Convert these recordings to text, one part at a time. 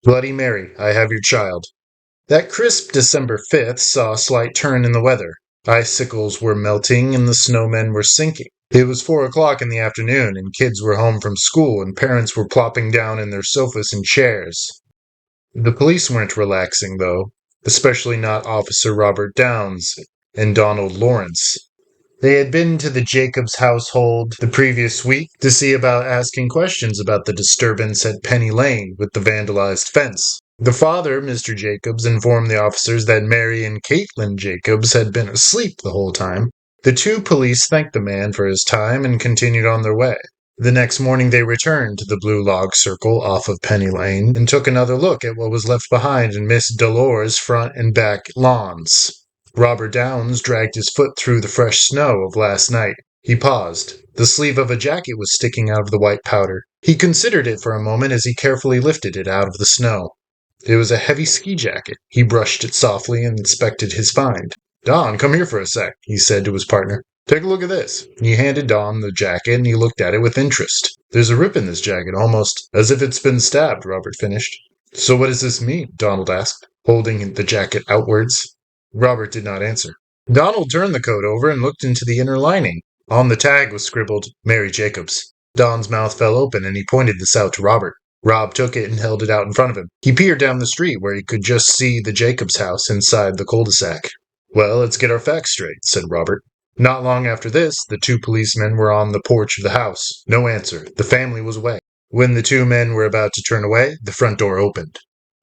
Bloody Mary, I have your child. That crisp December 5th saw a slight turn in the weather. Icicles were melting and the snowmen were sinking. It was 4 o'clock in the afternoon, and kids were home from school, and parents were plopping down in their sofas and chairs. The police weren't relaxing, though, especially not Officer Robert Downs and Donald Lawrence. They had been to the Jacobs household the previous week to see about asking questions about the disturbance at Penny Lane with the vandalized fence. The father, Mr. Jacobs, informed the officers that Mary and Caitlin Jacobs had been asleep the whole time. The two police thanked the man for his time and continued on their way. The next morning they returned to the Blue Log Circle off of Penny Lane and took another look at what was left behind in Miss Delores' front and back lawns. Robert Downs dragged his foot through the fresh snow of last night. He paused. The sleeve of a jacket was sticking out of the white powder. He considered it for a moment as he carefully lifted it out of the snow. It was a heavy ski jacket. He brushed it softly and inspected his find. "Don, come here for a sec," he said to his partner. "Take a look at this." He handed Don the jacket and he looked at it with interest. "There's a rip in this jacket, almost as if it's been stabbed," Robert finished. "So what does this mean?" Donald asked, holding the jacket outwards. Robert did not answer. Donald turned the coat over and looked into the inner lining. On the tag was scribbled, "Mary Jacobs." Don's mouth fell open and he pointed this out to Robert. Rob took it and held it out in front of him. He peered down the street where he could just see the Jacobs house inside the cul-de-sac. "Well, let's get our facts straight," said Robert. Not long after this, the two policemen were on the porch of the house. No answer. The family was away. When the two men were about to turn away, the front door opened.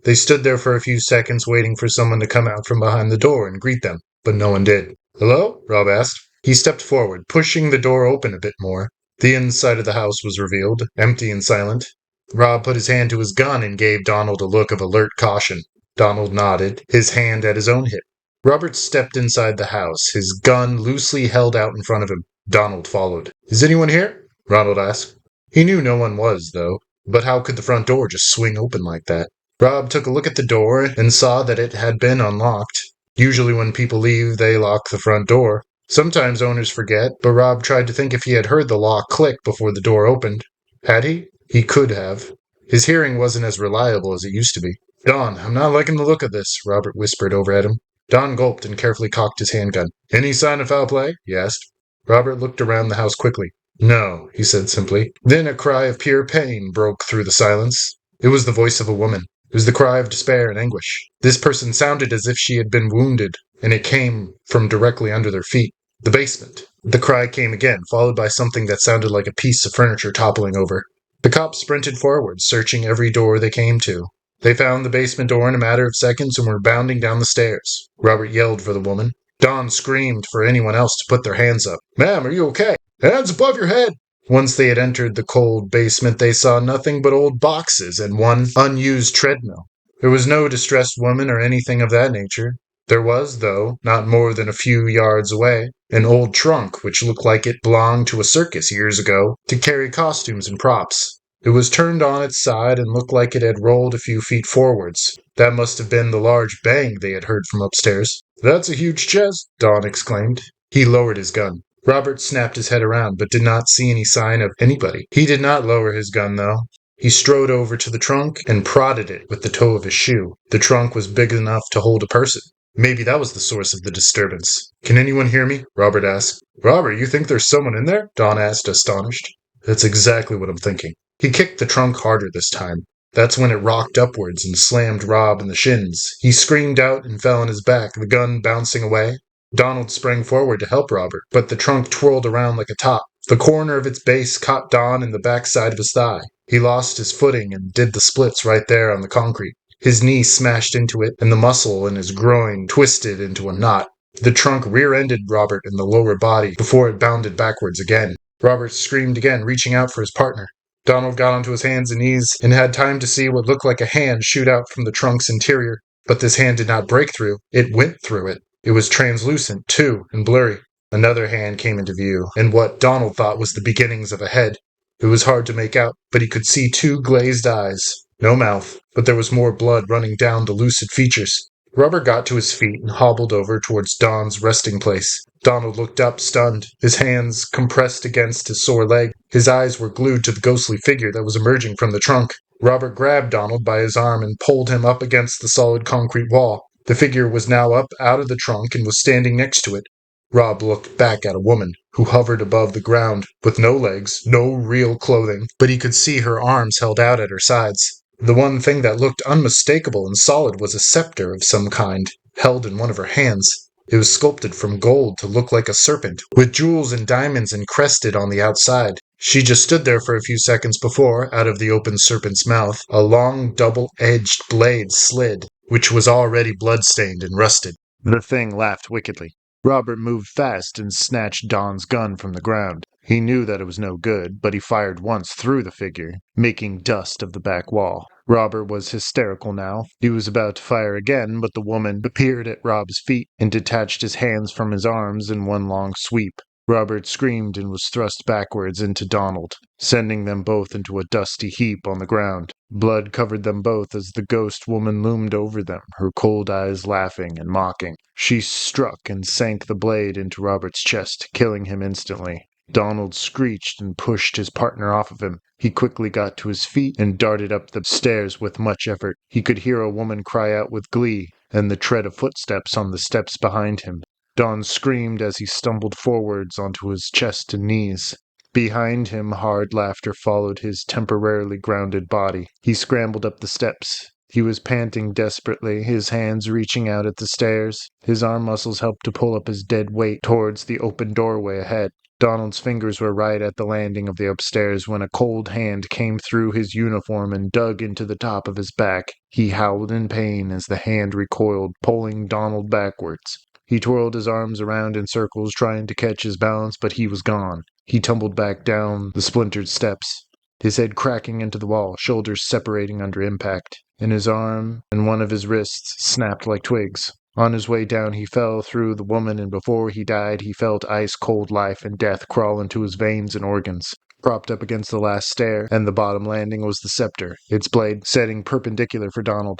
They stood there for a few seconds waiting for someone to come out from behind the door and greet them, but no one did. "Hello?" Rob asked. He stepped forward, pushing the door open a bit more. The inside of the house was revealed, empty and silent. Rob put his hand to his gun and gave Donald a look of alert caution. Donald nodded, his hand at his own hip. Robert stepped inside the house, his gun loosely held out in front of him. Donald followed. "Is anyone here?" Ronald asked. He knew no one was, though, but how could the front door just swing open like that? Rob took a look at the door and saw that it had been unlocked. Usually when people leave, they lock the front door. Sometimes owners forget, but Rob tried to think if he had heard the lock click before the door opened. Had he? He could have. His hearing wasn't as reliable as it used to be. "Don, I'm not liking the look of this," Robert whispered over at him. Don gulped and carefully cocked his handgun. "Any sign of foul play?" he asked. Robert looked around the house quickly. "No," he said simply. Then a cry of pure pain broke through the silence. It was the voice of a woman. It was the cry of despair and anguish. This person sounded as if she had been wounded, and it came from directly under their feet. The basement. The cry came again, followed by something that sounded like a piece of furniture toppling over. The cops sprinted forward, searching every door they came to. They found the basement door in a matter of seconds and were bounding down the stairs. Robert yelled for the woman. Don screamed for anyone else to put their hands up. "Ma'am, are you okay? Hands above your head!" Once they had entered the cold basement, they saw nothing but old boxes and one unused treadmill. There was no distressed woman or anything of that nature. There was, though, not more than a few yards away, an old trunk which looked like it belonged to a circus years ago to carry costumes and props. It was turned on its side and looked like it had rolled a few feet forwards. That must have been the large bang they had heard from upstairs. "That's a huge chest," Don exclaimed. He lowered his gun. Robert snapped his head around, but did not see any sign of anybody. He did not lower his gun, though. He strode over to the trunk and prodded it with the toe of his shoe. The trunk was big enough to hold a person. Maybe that was the source of the disturbance. "Can anyone hear me?" Robert asked. "Robert, you think there's someone in there?" Don asked, astonished. "That's exactly what I'm thinking." He kicked the trunk harder this time. That's when it rocked upwards and slammed Rob in the shins. He screamed out and fell on his back, the gun bouncing away. Donald sprang forward to help Robert, but the trunk twirled around like a top. The corner of its base caught Don in the backside of his thigh. He lost his footing and did the splits right there on the concrete. His knee smashed into it, and the muscle in his groin twisted into a knot. The trunk rear-ended Robert in the lower body before it bounded backwards again. Robert screamed again, reaching out for his partner. Donald got onto his hands and knees and had time to see what looked like a hand shoot out from the trunk's interior. But this hand did not break through. It went through it. It was translucent, too, and blurry. Another hand came into view, and what Donald thought was the beginnings of a head. It was hard to make out, but he could see two glazed eyes. No mouth, but there was more blood running down the lucid features. Robert got to his feet and hobbled over towards Don's resting place. Donald looked up, stunned, his hands compressed against his sore leg. His eyes were glued to the ghostly figure that was emerging from the trunk. Robert grabbed Donald by his arm and pulled him up against the solid concrete wall. The figure was now up out of the trunk and was standing next to it. Rob looked back at a woman who hovered above the ground, with no legs, no real clothing, but he could see her arms held out at her sides. The one thing that looked unmistakable and solid was a scepter of some kind, held in one of her hands. It was sculpted from gold to look like a serpent, with jewels and diamonds encrusted on the outside. She just stood there for a few seconds before, out of the open serpent's mouth, a long double-edged blade slid, which was already blood-stained and rusted. The thing laughed wickedly. Robert moved fast and snatched Don's gun from the ground. He knew that it was no good, but he fired once through the figure, making dust of the back wall. Robert was hysterical now. He was about to fire again, but the woman appeared at Rob's feet and detached his hands from his arms in one long sweep. Robert screamed and was thrust backwards into Donald, sending them both into a dusty heap on the ground. Blood covered them both as the ghost woman loomed over them, her cold eyes laughing and mocking. She struck and sank the blade into Robert's chest, killing him instantly. Donald screeched and pushed his partner off of him. He quickly got to his feet and darted up the stairs with much effort. He could hear a woman cry out with glee, and the tread of footsteps on the steps behind him. Don screamed as he stumbled forwards onto his chest and knees. Behind him, hard laughter followed his temporarily grounded body. He scrambled up the steps. He was panting desperately, his hands reaching out at the stairs. His arm muscles helped to pull up his dead weight towards the open doorway ahead. Donald's fingers were right at the landing of the upstairs when a cold hand came through his uniform and dug into the top of his back. He howled in pain as the hand recoiled, pulling Donald backwards. He twirled his arms around in circles, trying to catch his balance, but he was gone. He tumbled back down the splintered steps, his head cracking into the wall, shoulders separating under impact, and his arm and one of his wrists snapped like twigs. On his way down, he fell through the woman, and before he died, he felt ice-cold life and death crawl into his veins and organs. Propped up against the last stair, and the bottom landing was the scepter, its blade setting perpendicular for Donald.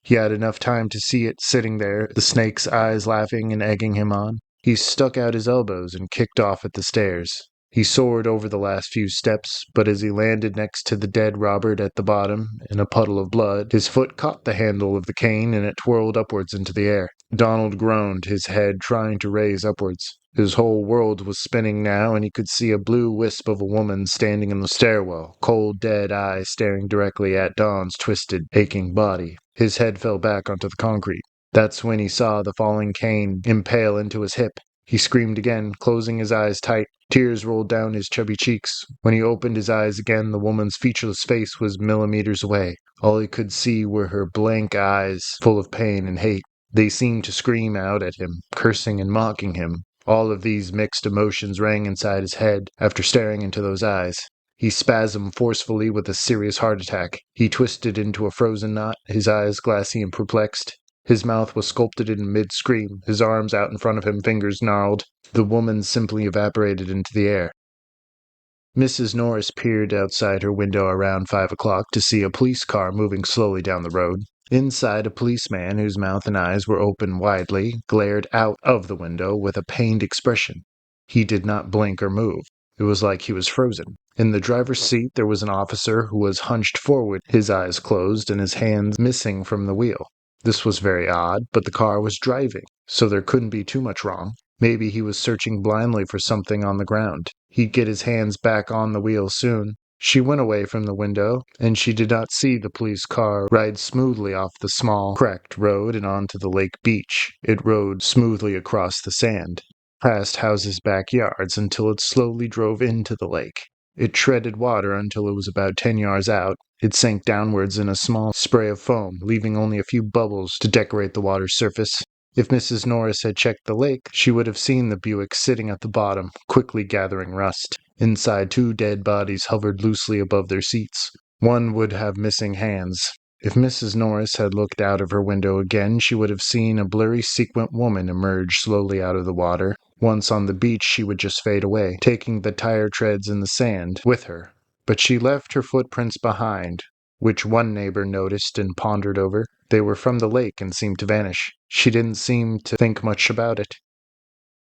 He had enough time to see it sitting there, the snake's eyes laughing and egging him on. He stuck out his elbows and kicked off at the stairs. He soared over the last few steps, but as he landed next to the dead Robert at the bottom, in a puddle of blood, his foot caught the handle of the cane and it twirled upwards into the air. Donald groaned, his head trying to raise upwards. His whole world was spinning now, and he could see a blue wisp of a woman standing in the stairwell, cold, dead eyes staring directly at Don's twisted, aching body. His head fell back onto the concrete. That's when he saw the falling cane impale into his hip. He screamed again, closing his eyes tight. Tears rolled down his chubby cheeks. When he opened his eyes again, the woman's featureless face was millimeters away. All he could see were her blank eyes, full of pain and hate. They seemed to scream out at him, cursing and mocking him. All of these mixed emotions rang inside his head after staring into those eyes. He spasmed forcefully with a serious heart attack. He twisted into a frozen knot, his eyes glassy and perplexed. His mouth was sculpted in mid-scream, his arms out in front of him, fingers gnarled. The woman simply evaporated into the air. Mrs. Norris peered outside her window around 5 o'clock to see a police car moving slowly down the road. Inside, a policeman, whose mouth and eyes were open widely, glared out of the window with a pained expression. He did not blink or move. It was like he was frozen. In the driver's seat, there was an officer who was hunched forward, his eyes closed and his hands missing from the wheel. This was very odd, but the car was driving, so there couldn't be too much wrong. Maybe he was searching blindly for something on the ground. He'd get his hands back on the wheel soon. She went away from the window, and she did not see the police car ride smoothly off the small, cracked road and onto the lake beach. It rode smoothly across the sand, past houses' backyards until it slowly drove into the lake. It treaded water until it was about 10 yards out. It sank downwards in a small spray of foam, leaving only a few bubbles to decorate the water's surface. If Mrs. Norris had checked the lake, she would have seen the Buick sitting at the bottom, quickly gathering rust. Inside, 2 dead bodies hovered loosely above their seats. One would have missing hands. If Mrs. Norris had looked out of her window again, she would have seen a blurry sequined woman emerge slowly out of the water. Once on the beach, she would just fade away, taking the tire treads in the sand with her. But she left her footprints behind, which one neighbor noticed and pondered over. They were from the lake and seemed to vanish. She didn't seem to think much about it.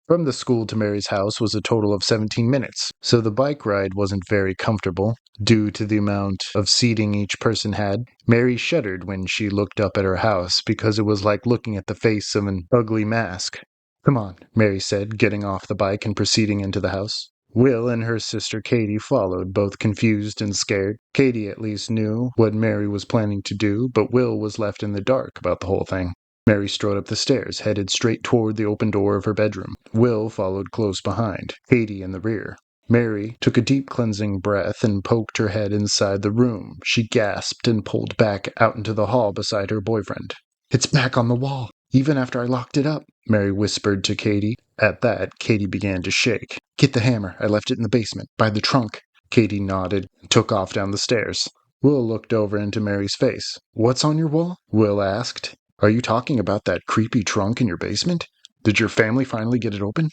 From the school to Mary's house was a total of 17 minutes, so the bike ride wasn't very comfortable due to the amount of seating each person had. Mary shuddered when she looked up at her house because it was like looking at the face of an ugly mask. "Come on," Mary said, getting off the bike and proceeding into the house. Will and her sister Katie followed, both confused and scared. Katie at least knew what Mary was planning to do, but Will was left in the dark about the whole thing. Mary strode up the stairs, headed straight toward the open door of her bedroom. Will followed close behind, Katie in the rear. Mary took a deep cleansing breath and poked her head inside the room. She gasped and pulled back out into the hall beside her boyfriend. "It's back on the wall, even after I locked it up," Mary whispered to Katie. At that, Katie began to shake. "Get the hammer. I left it in the basement, by the trunk." Katie nodded and took off down the stairs. Will looked over into Mary's face. "What's on your wall?" Will asked. "Are you talking about that creepy trunk in your basement? Did your family finally get it open?"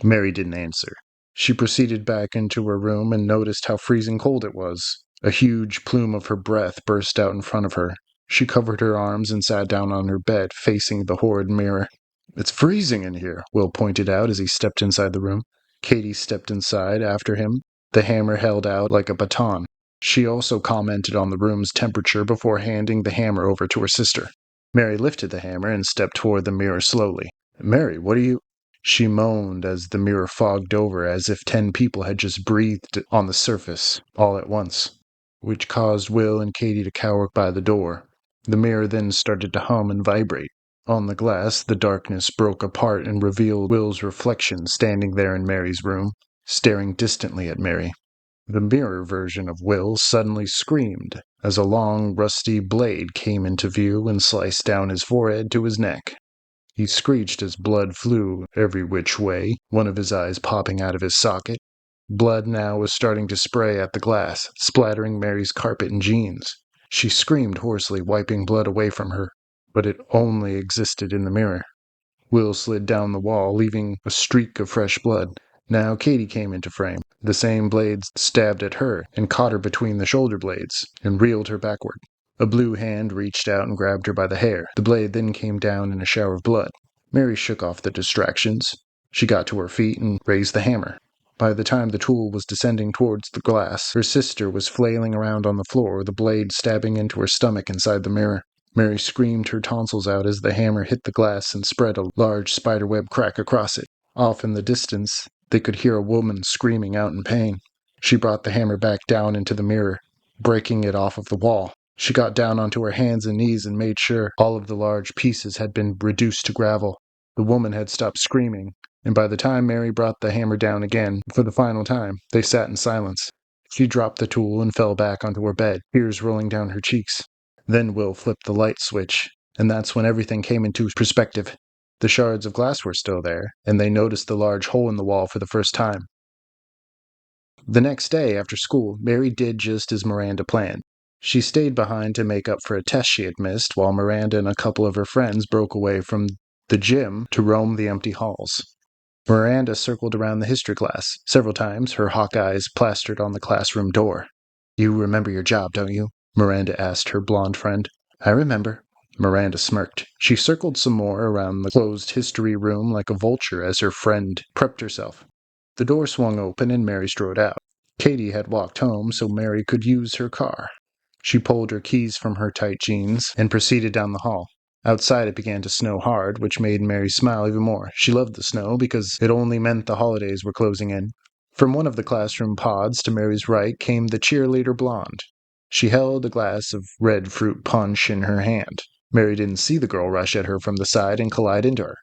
Mary didn't answer. She proceeded back into her room and noticed how freezing cold it was. A huge plume of her breath burst out in front of her. She covered her arms and sat down on her bed, facing the horrid mirror. "It's freezing in here," Will pointed out as he stepped inside the room. Katie stepped inside after him, the hammer held out like a baton. She also commented on the room's temperature before handing the hammer over to her sister. Mary lifted the hammer and stepped toward the mirror slowly. "Mary, what are you—" She moaned as the mirror fogged over as if 10 people had just breathed on the surface all at once, which caused Will and Katie to cower by the door. The mirror then started to hum and vibrate. On the glass, the darkness broke apart and revealed Will's reflection standing there in Mary's room, staring distantly at Mary. The mirror version of Will suddenly screamed as a long, rusty blade came into view and sliced down his forehead to his neck. He screeched as blood flew every which way, one of his eyes popping out of his socket. Blood now was starting to spray at the glass, splattering Mary's carpet and jeans. She screamed hoarsely, wiping blood away from her, but it only existed in the mirror. Will slid down the wall, leaving a streak of fresh blood. Now Katie came into frame. The same blades stabbed at her and caught her between the shoulder blades and reeled her backward. A blue hand reached out and grabbed her by the hair. The blade then came down in a shower of blood. Mary shook off the distractions. She got to her feet and raised the hammer. By the time the tool was descending towards the glass, her sister was flailing around on the floor, the blade stabbing into her stomach inside the mirror. Mary screamed her tonsils out as the hammer hit the glass and spread a large spiderweb crack across it. Off in the distance, they could hear a woman screaming out in pain. She brought the hammer back down into the mirror, breaking it off of the wall. She got down onto her hands and knees and made sure all of the large pieces had been reduced to gravel. The woman had stopped screaming, and by the time Mary brought the hammer down again, for the final time, they sat in silence. She dropped the tool and fell back onto her bed, tears rolling down her cheeks. Then Will flipped the light switch, and that's when everything came into perspective. The shards of glass were still there, and they noticed the large hole in the wall for the first time. The next day, after school, Mary did just as Miranda planned. She stayed behind to make up for a test she had missed, while Miranda and a couple of her friends broke away from the gym to roam the empty halls. Miranda circled around the history class several times, her hawk eyes plastered on the classroom door. "You remember your job, don't you?" Miranda asked her blonde friend. "I remember." Miranda smirked. She circled some more around the closed history room like a vulture as her friend prepped herself. The door swung open and Mary strode out. Katie had walked home so Mary could use her car. She pulled her keys from her tight jeans and proceeded down the hall. Outside it began to snow hard, which made Mary smile even more. She loved the snow because it only meant the holidays were closing in. From one of the classroom pods to Mary's right came the cheerleader blonde. She held a glass of red fruit punch in her hand. Mary didn't see the girl rush at her from the side and collide into her.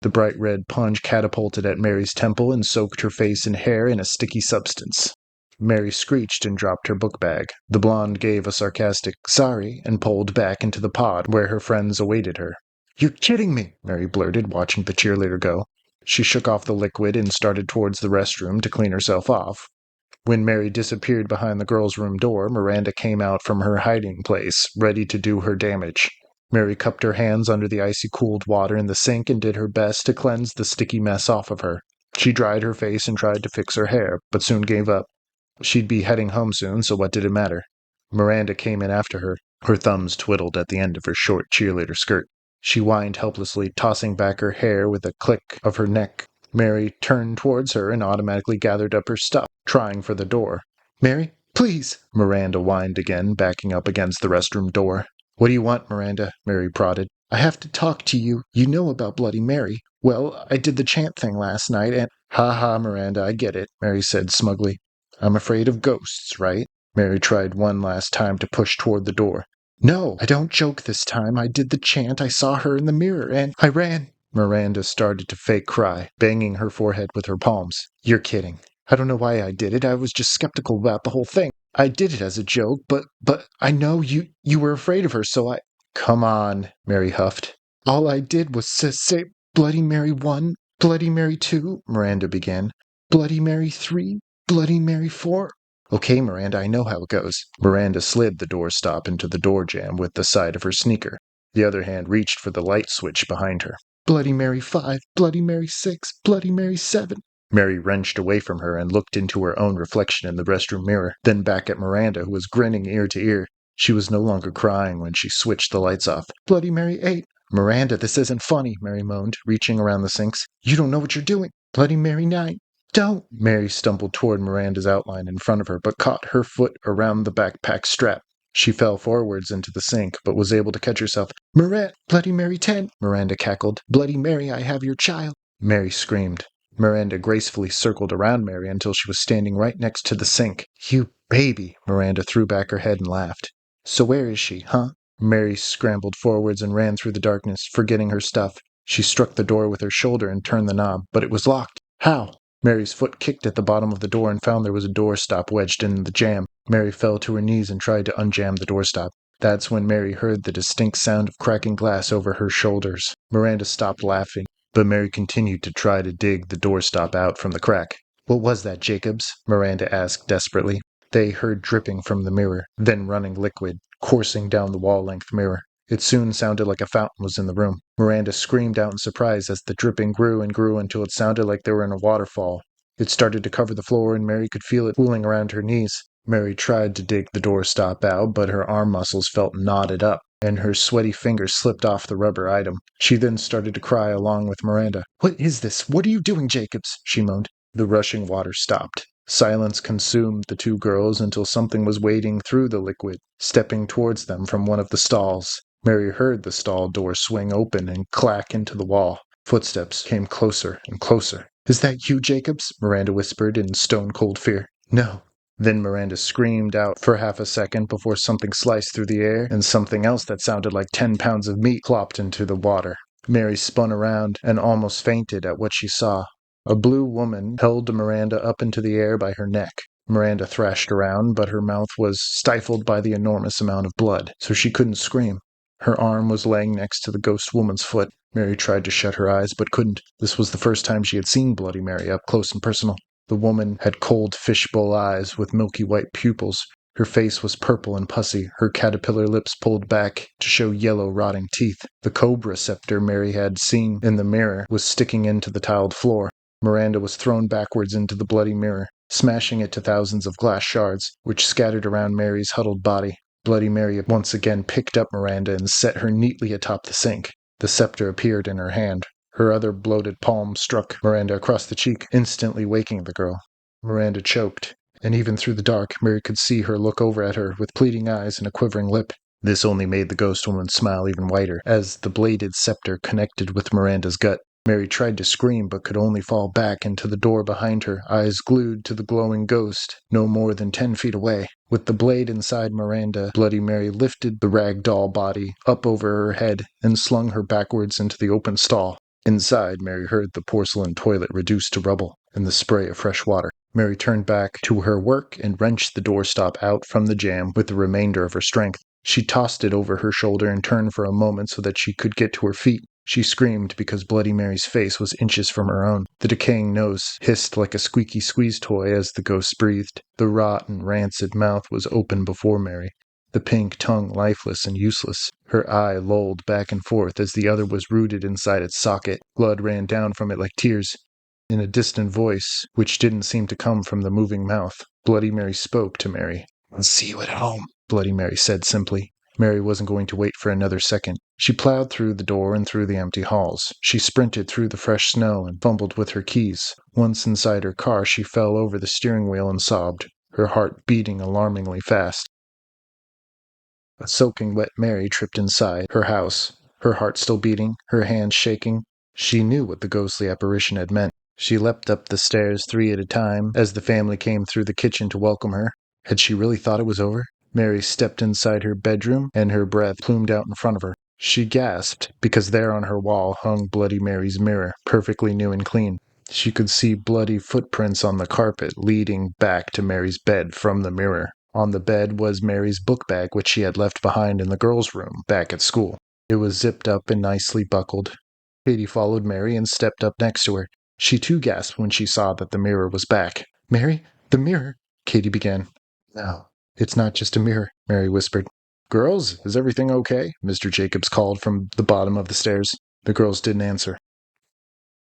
The bright red punch catapulted at Mary's temple and soaked her face and hair in a sticky substance. Mary screeched and dropped her book bag. The blonde gave a sarcastic "sorry" and pulled back into the pod where her friends awaited her. "You're kidding me," Mary blurted, watching the cheerleader go. She shook off the liquid and started towards the restroom to clean herself off. When Mary disappeared behind the girls' room door, Miranda came out from her hiding place, ready to do her damage. Mary cupped her hands under the icy cooled water in the sink and did her best to cleanse the sticky mess off of her. She dried her face and tried to fix her hair, but soon gave up. She'd be heading home soon, so what did it matter? Miranda came in after her. Her thumbs twiddled at the end of her short cheerleader skirt. She whined helplessly, tossing back her hair with a click of her neck. Mary turned towards her and automatically gathered up her stuff, trying for the door. "Mary, please," Miranda whined again, backing up against the restroom door. "What do you want, Miranda?" Mary prodded. "I have to talk to you. You know about Bloody Mary. Well, I did the chant thing last night and—" "Ha ha, Miranda, I get it," Mary said smugly. "I'm afraid of ghosts, right?" Mary tried one last time to push toward the door. "No, I don't joke this time. I did the chant, I saw her in the mirror, and I ran." Miranda started to fake cry, banging her forehead with her palms. "You're kidding. I don't know why I did it. I was just skeptical about the whole thing. I did it as a joke, but I know you were afraid of her, so I—" "Come on," Mary huffed. "All I did was say Bloody Mary 1, Bloody Mary 2, Miranda began. Bloody Mary 3, Bloody Mary 4. "Okay, Miranda, I know how it goes." Miranda slid the doorstop into the door jamb with the side of her sneaker. The other hand reached for the light switch behind her. Bloody Mary 5, Bloody Mary 6, Bloody Mary 7. Mary wrenched away from her and looked into her own reflection in the restroom mirror, then back at Miranda, who was grinning ear to ear. She was no longer crying when she switched the lights off. Bloody Mary 8. "Miranda, this isn't funny," Mary moaned, reaching around the sinks. "You don't know what you're doing." Bloody Mary 9. "Don't!" Mary stumbled toward Miranda's outline in front of her, but caught her foot around the backpack strap. She fell forwards into the sink, but was able to catch herself. Bloody Mary 10, Miranda cackled. "Bloody Mary, I have your child." Mary screamed. Miranda gracefully circled around Mary until she was standing right next to the sink. "You baby!" Miranda threw back her head and laughed. "So where is she, huh?" Mary scrambled forwards and ran through the darkness, forgetting her stuff. She struck the door with her shoulder and turned the knob, but it was locked. How? Mary's foot kicked at the bottom of the door and found there was a doorstop wedged in the jamb. Mary fell to her knees and tried to unjam the doorstop. That's when Mary heard the distinct sound of cracking glass over her shoulders. Miranda stopped laughing, but Mary continued to try to dig the doorstop out from the crack. "What was that, Jacobs?" Miranda asked desperately. They heard dripping from the mirror, then running liquid, coursing down the wall-length mirror. It soon sounded like a fountain was in the room. Miranda screamed out in surprise as the dripping grew and grew until it sounded like they were in a waterfall. It started to cover the floor and Mary could feel it pooling around her knees. Mary tried to dig the doorstop out, but her arm muscles felt knotted up, and her sweaty fingers slipped off the rubber item. She then started to cry along with Miranda. "What is this? What are you doing, Jacobs?" she moaned. The rushing water stopped. Silence consumed the two girls until something was wading through the liquid, stepping towards them from one of the stalls. Mary heard the stall door swing open and clack into the wall. Footsteps came closer and closer. "Is that you, Jacobs?" Miranda whispered in stone-cold fear. "No." Then Miranda screamed out for half a second before something sliced through the air and something else that sounded like 10 pounds of meat plopped into the water. Mary spun around and almost fainted at what she saw. A blue woman held Miranda up into the air by her neck. Miranda thrashed around, but her mouth was stifled by the enormous amount of blood, so she couldn't scream. Her arm was laying next to the ghost woman's foot. Mary tried to shut her eyes, but couldn't. This was the first time she had seen Bloody Mary up close and personal. The woman had cold fishbowl eyes with milky white pupils. Her face was purple and pussy, her caterpillar lips pulled back to show yellow, rotting teeth. The cobra scepter Mary had seen in the mirror was sticking into the tiled floor. Miranda was thrown backwards into the bloody mirror, smashing it to thousands of glass shards, which scattered around Mary's huddled body. Bloody Mary once again picked up Miranda and set her neatly atop the sink. The scepter appeared in her hand. Her other bloated palm struck Miranda across the cheek, instantly waking the girl. Miranda choked, and even through the dark, Mary could see her look over at her with pleading eyes and a quivering lip. This only made the ghost woman smile even wider, as the bladed scepter connected with Miranda's gut. Mary tried to scream, but could only fall back into the door behind her, eyes glued to the glowing ghost, no more than 10 feet away. With the blade inside Miranda, Bloody Mary lifted the rag doll body up over her head and slung her backwards into the open stall. Inside, Mary heard the porcelain toilet reduced to rubble and the spray of fresh water. Mary turned back to her work and wrenched the doorstop out from the jamb with the remainder of her strength. She tossed it over her shoulder and turned for a moment so that she could get to her feet. She screamed because Bloody Mary's face was inches from her own. The decaying nose hissed like a squeaky squeeze toy as the ghost breathed. The rotten, rancid mouth was open before Mary, the pink tongue lifeless and useless. Her eye lolled back and forth as the other was rooted inside its socket. Blood ran down from it like tears. In a distant voice, which didn't seem to come from the moving mouth, Bloody Mary spoke to Mary. "I'll see you at home," Bloody Mary said simply. Mary wasn't going to wait for another second. She plowed through the door and through the empty halls. She sprinted through the fresh snow and fumbled with her keys. Once inside her car, she fell over the steering wheel and sobbed, her heart beating alarmingly fast. A soaking wet Mary tripped inside her house, her heart still beating, her hands shaking. She knew what the ghostly apparition had meant. She leapt up the stairs 3 at a time as the family came through the kitchen to welcome her. Had she really thought it was over? Mary stepped inside her bedroom, and her breath plumed out in front of her. She gasped, because there on her wall hung Bloody Mary's mirror, perfectly new and clean. She could see bloody footprints on the carpet leading back to Mary's bed from the mirror. On the bed was Mary's book bag, which she had left behind in the girls' room back at school. It was zipped up and nicely buckled. Katie followed Mary and stepped up next to her. She too gasped when she saw that the mirror was back. "Mary, the mirror," Katie began. "No, it's not just a mirror," Mary whispered. "Girls, is everything okay?" Mr. Jacobs called from the bottom of the stairs. The girls didn't answer.